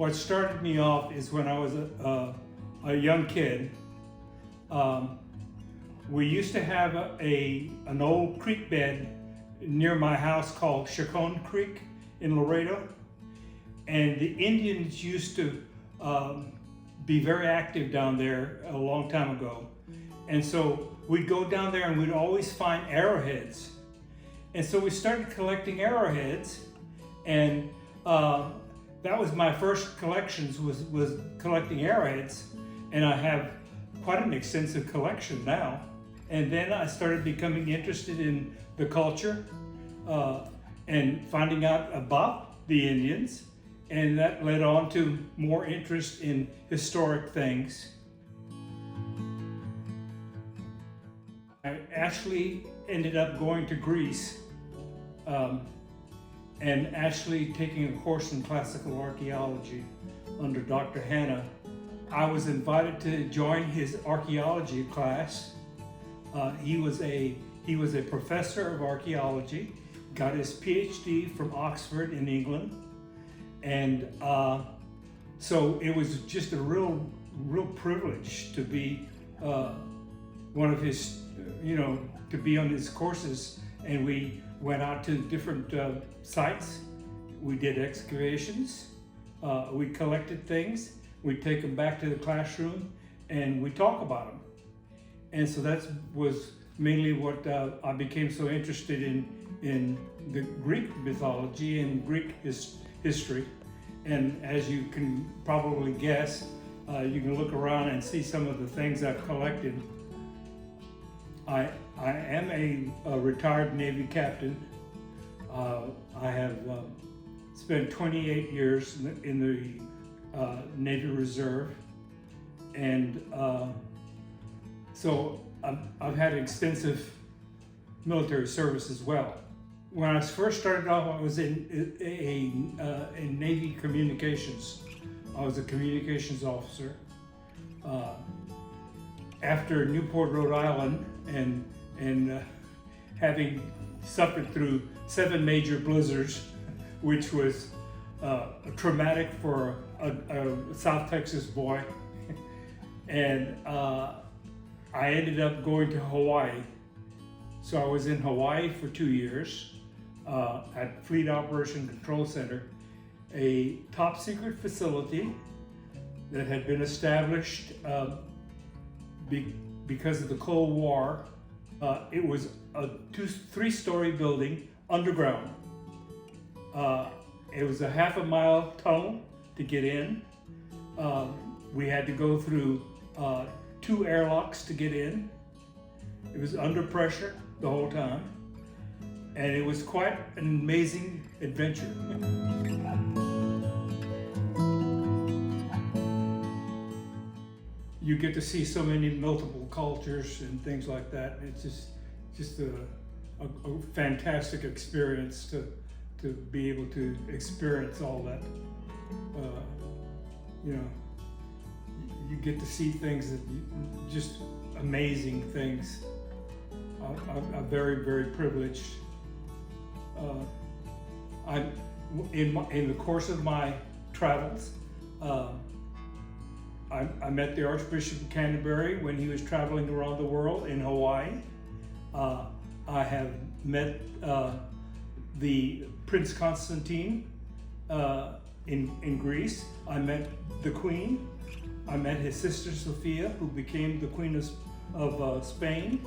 what started me off is when I was a young kid. We used to have an old creek bed near my house called Chacon Creek in Laredo, and the Indians used to be very active down there a long time ago. And so we'd go down there and we'd always find arrowheads. And so we started collecting arrowheads, and that was my first collections, was collecting arrowheads. And I have quite an extensive collection now. And then I started becoming interested in the culture and finding out about the Indians. And that led on to more interest in historic things. I actually ended up going to Greece and actually taking a course in classical archaeology under Dr. Hanna. I was invited to join his archaeology class. He was a professor of archaeology, got his PhD from Oxford in England, and so it was just a real privilege to be one of his, to be on his courses. And we went out to different sites. We did excavations. We collected things. We take them back to the classroom and we talk about them. And so that was mainly what I became so interested in the Greek mythology and Greek history. And as you can probably guess, you can look around and see some of the things I've collected. I am a retired Navy captain. I have spent 28 years in the Navy Reserve, and so I've had extensive military service as well. When I first started off, I was in Navy communications. I was a communications officer. After Newport, Rhode Island, and having suffered through 7 major blizzards, which was traumatic for a South Texas boy, and I ended up going to Hawaii. So I was in Hawaii for 2 years at Fleet Operation Control Center, a top secret facility that had been established because of the Cold War. It was a 3-story building underground. It was a half-a-mile tunnel to get in. We had to go through 2 airlocks to get in. It was under pressure the whole time, and it was quite an amazing adventure. You get to see so many multiple cultures and things like that. It's just a fantastic experience to be able to experience all that. You get to see things that just amazing things. I'm very, very privileged. In the course of my travels, I met the Archbishop of Canterbury when he was traveling around the world in Hawaii. I have met the Prince Constantine in Greece. I met the Queen. I met his sister Sophia, who became the Queen of Spain.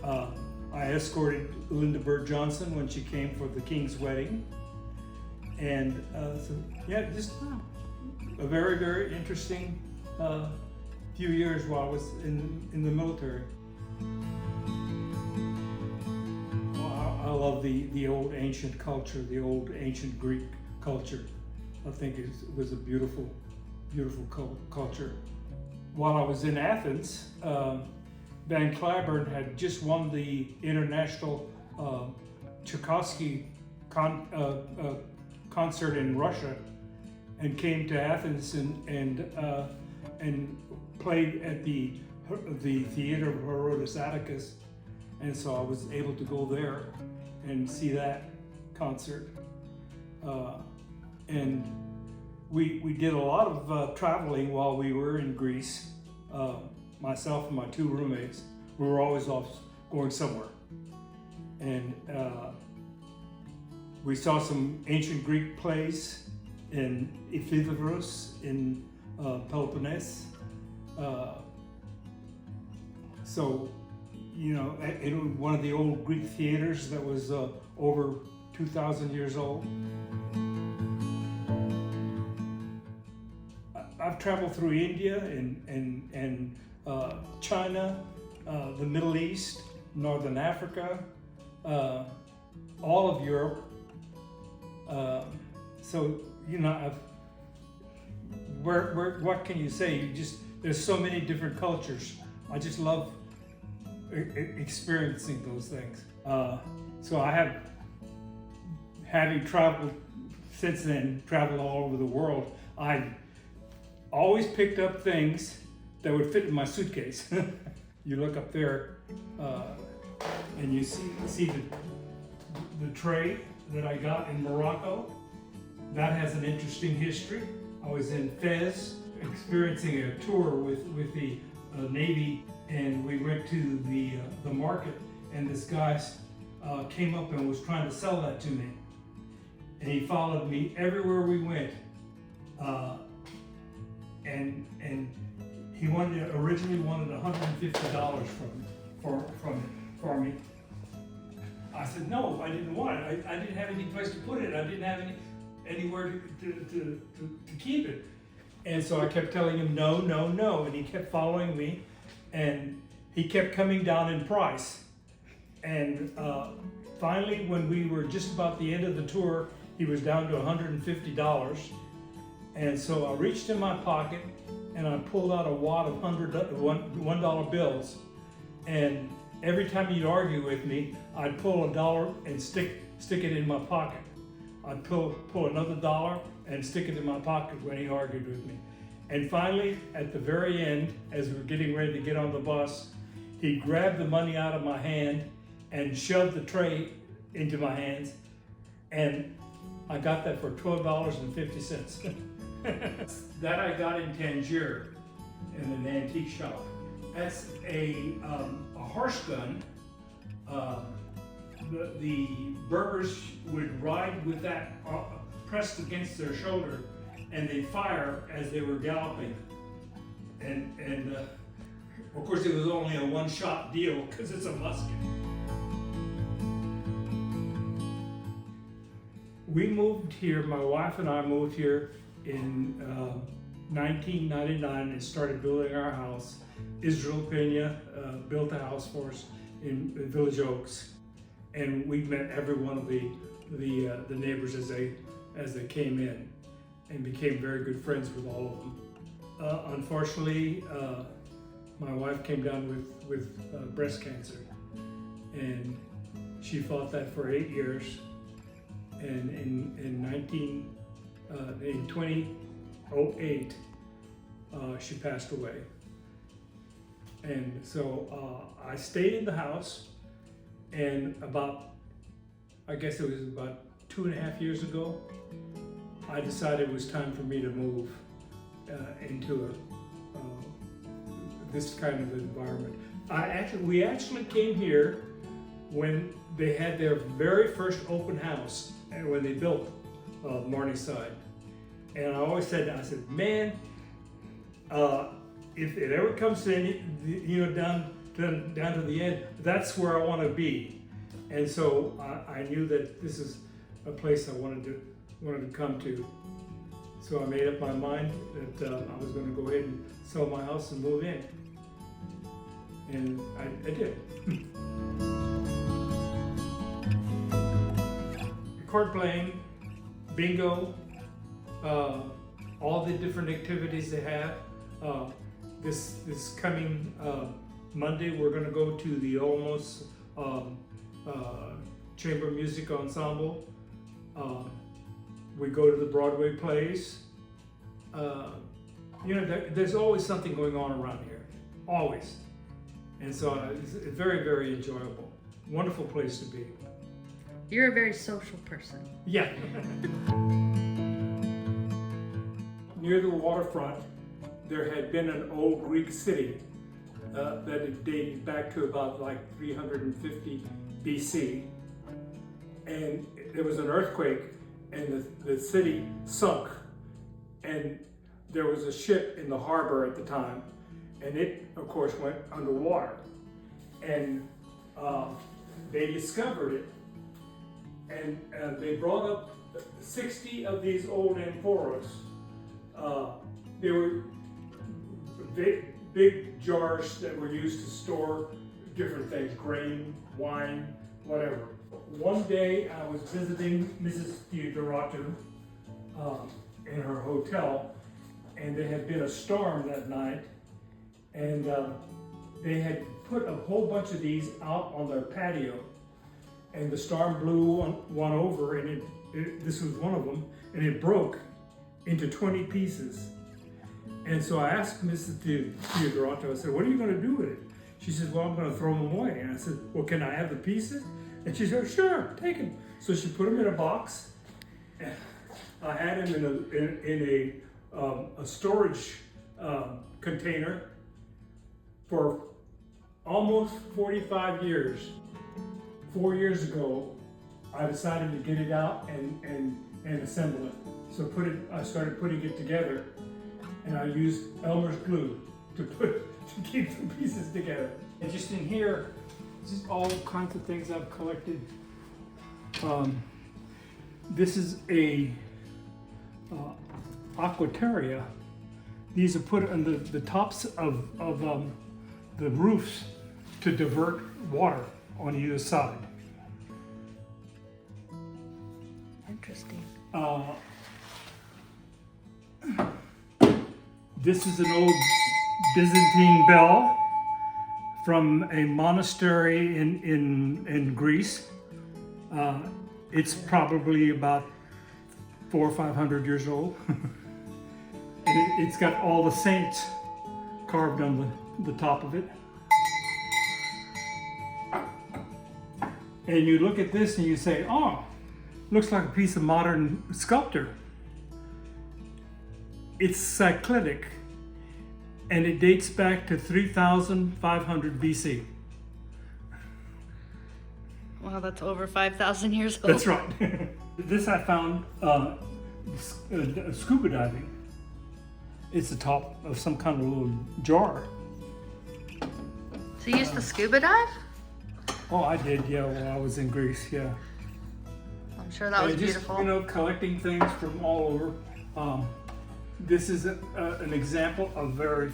I escorted Linda Bird Johnson when she came for the King's wedding. And just a very, very interesting few years while I was in the military. Well, I love the old ancient culture, the old ancient Greek culture. I think it was a beautiful, beautiful culture. While I was in Athens, Van Cliburn had just won the international Tchaikovsky concert in Russia, and came to Athens and played at the Theater of Herodotus Atticus, and so I was able to go there and see that concert. And we did a lot of traveling while we were in Greece. Myself and my two roommates, we were always off going somewhere. And we saw some ancient Greek plays in Ephesus in Peloponnese. So, you know, it was one of the old Greek theaters that was over 2,000 years old. I've traveled through India and China, the Middle East, Northern Africa, all of Europe. So, you know, what can you say? There's so many different cultures. I just love experiencing those things. So I have, having traveled since then, traveled all over the world, I always picked up things that would fit in my suitcase. You look up there and you see the tray that I got in Morocco. That has an interesting history. I was in Fez experiencing a tour with the Navy, and we went to the market, and this guy came up and was trying to sell that to me. And he followed me everywhere we went. And he originally wanted $150 from me. I said no, I didn't want it. I didn't have any place to put it. I didn't have anywhere to keep it. And so I kept telling him no, no, no, and he kept following me, and he kept coming down in price. And finally, when we were just about the end of the tour, he was down to $150. And so I reached in my pocket and I pulled out a wad of $1 bills. And every time he'd argue with me, I'd pull $1 and stick it in my pocket. I'd pull another $1 and stick it in my pocket when he argued with me. And finally, at the very end, as we were getting ready to get on the bus, he grabbed the money out of my hand and shoved the tray into my hands. And I got that for $12.50. That I got in Tangier in an antique shop. That's a horse gun. The Berbers would ride with that pressed against their shoulder, and they'd fire as they were galloping. And of course it was only a one-shot deal because it's a musket. We moved here, my wife and I moved here in 1999 and started building our house. Israel Pena built a house for us in Village Oaks, and we met every one of the neighbors as they came in, and became very good friends with all of them. Unfortunately, my wife came down with breast cancer, and she fought that for 8 years. And in 2008, she passed away. And so I stayed in the house, and I guess it was about 2.5 years ago, I decided it was time for me to move into this kind of environment. We actually came here when they had their very first open house, and when they built Morningside. And I always said, man, if it ever comes to down to the end, that's where I want to be. And so I knew that this is a place I wanted to come to. So I made up my mind that I was going to go ahead and sell my house and move in. And I did. Card playing, bingo, all the different activities they have. This coming Monday, we're going to go to the Olmos Chamber Music Ensemble. We go to the Broadway plays. There's always something going on around here, always. And so it's very, very enjoyable. Wonderful place to be. You're a very social person. Yeah. near the waterfront, there had been an old Greek city that had dated back to about like 350 BC. And there was an earthquake and the city sunk. And there was a ship in the harbor at the time. And it, of course, went underwater. And they discovered it. And they brought up 60 of these old amphoras. They were big jars that were used to store different things, grain, wine, whatever. One day I was visiting Mrs. Theodoratu in her hotel, and there had been a storm that night, and they had put a whole bunch of these out on their patio, and the storm blew one over, and this was one of them, and it broke into 20 pieces. And so I asked Mrs. Theodoratu, I said, what are you going to do with it? She said, well, I'm going to throw them away. And I said, well, can I have the pieces? And she said, sure, take them. So she put them in a box. And I had them in a storage container for almost 45 years. 4 years ago, I decided to get it out and assemble it. So I started putting it together, and I used Elmer's glue to keep the pieces together. And just in here, this is all kinds of things I've collected. This is a aquateria. These are put on the tops of the roofs to divert water on either side. Interesting. This is an old Byzantine bell from a monastery in Greece. It's probably about 400 or 500 years old. And it's got all the saints carved on the top of it. And you look at this and you say, oh, looks like a piece of modern sculpture. It's cyclitic, and it dates back to 3,500 BC. Wow, that's over 5,000 years old. That's right. This I found scuba diving. It's the top of some kind of little jar. So you used to scuba dive? Oh, I did, yeah, while I was in Greece, yeah. I'm sure that was just, beautiful. You know, collecting things from all over. This is an example of very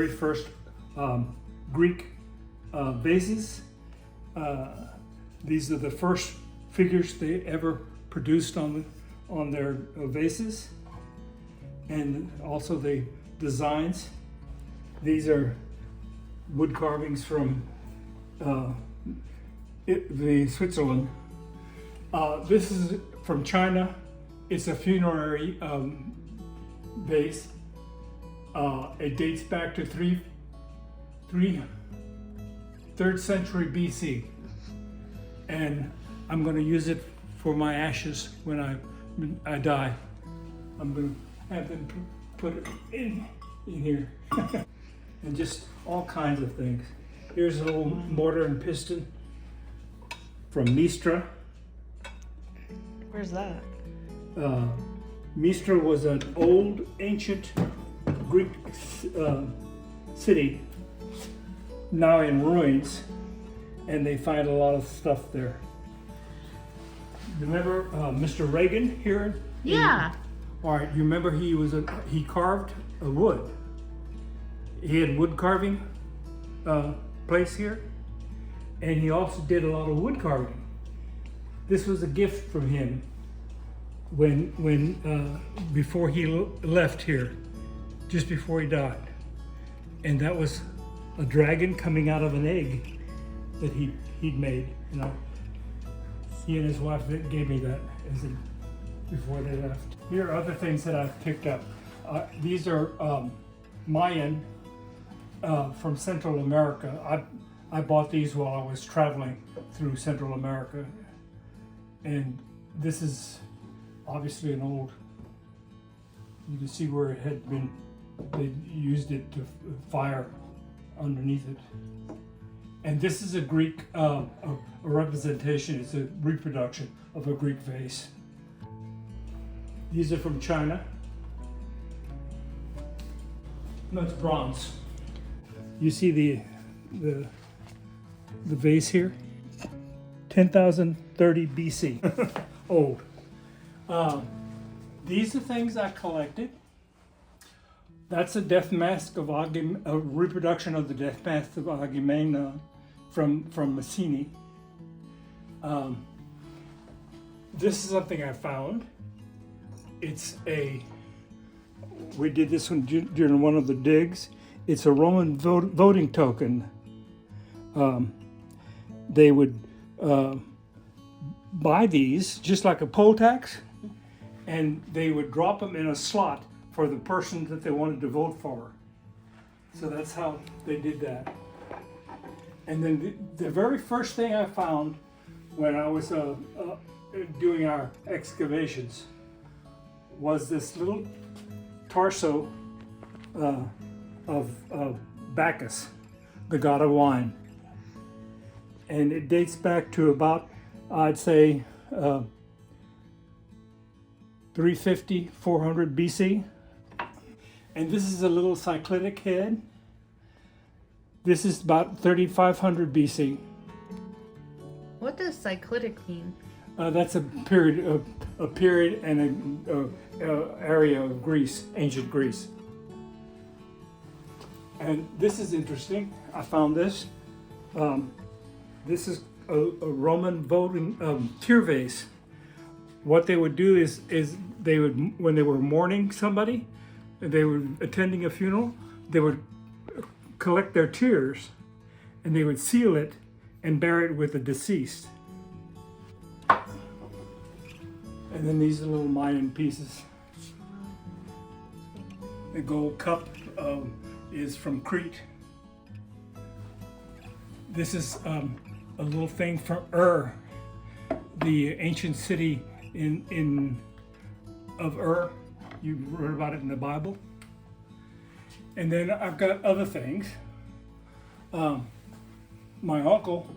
first Greek vases. These are the first figures they ever produced on their vases, and also the designs. These are wood carvings from Switzerland. This is from China. It's a funerary vase. It dates back to 3rd century BC, and I'm going to use it for my ashes when I die. I'm going to have them put it in here. And just all kinds of things. Here's a little mortar and piston from Mistra. Where's that? Mistra was an old, ancient Greek city, now in ruins, and they find a lot of stuff there. Remember Mr. Reagan here? Yeah. All right, you remember he carved a wood. He had wood carving place here, and he also did a lot of wood carving. This was a gift from him when before he left here, just before he died, and that was a dragon coming out of an egg that he'd made. You know, he and his wife gave me that before they left. Here are other things that I've picked up. These are Mayan from Central America. I bought these while I was traveling through Central America, and this is obviously an old You can see where it had been, they used it to fire underneath it. And this is a Greek, a representation, it's a reproduction of a Greek vase. These are from China. No, it's bronze. You see the vase here? 10,030 BC, old. These are things I collected. That's a death mask of a reproduction of the death mask of Agamemnon from Messini. This is something I found. We did this one during one of the digs. It's a Roman voting token. They would buy these just like a poll tax, and they would drop them in a slot for the person that they wanted to vote for. So that's how they did that. And then the very first thing I found when I was doing our excavations was this little torso of Bacchus, the god of wine. And it dates back to about, I'd say, 350, 400 BC. And this is a little cyclitic head. This is about 3500 BC. What does cyclitic mean? That's a period and an area of Greece, ancient Greece. And this is interesting. I found this. This is a Roman voting tear vase. What they would do is they would, when they were mourning somebody, they were attending a funeral, they would collect their tears and they would seal it and bury it with the deceased. And then these are little Mayan pieces. The gold cup is from Crete. This is a little thing from the ancient city of You read about it in the Bible. And then I've got other things. My uncle,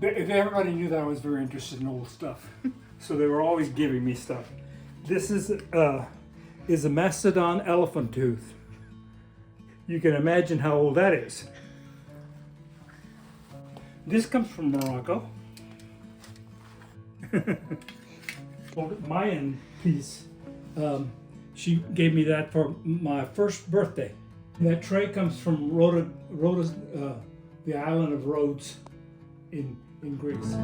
everybody knew that I was very interested in old stuff. So they were always giving me stuff. This is a mastodon elephant tooth. You can imagine how old that is. This comes from Morocco. Mayan piece. She gave me that for my first birthday. And that tray comes from Rhodes, the island of Rhodes in Greece.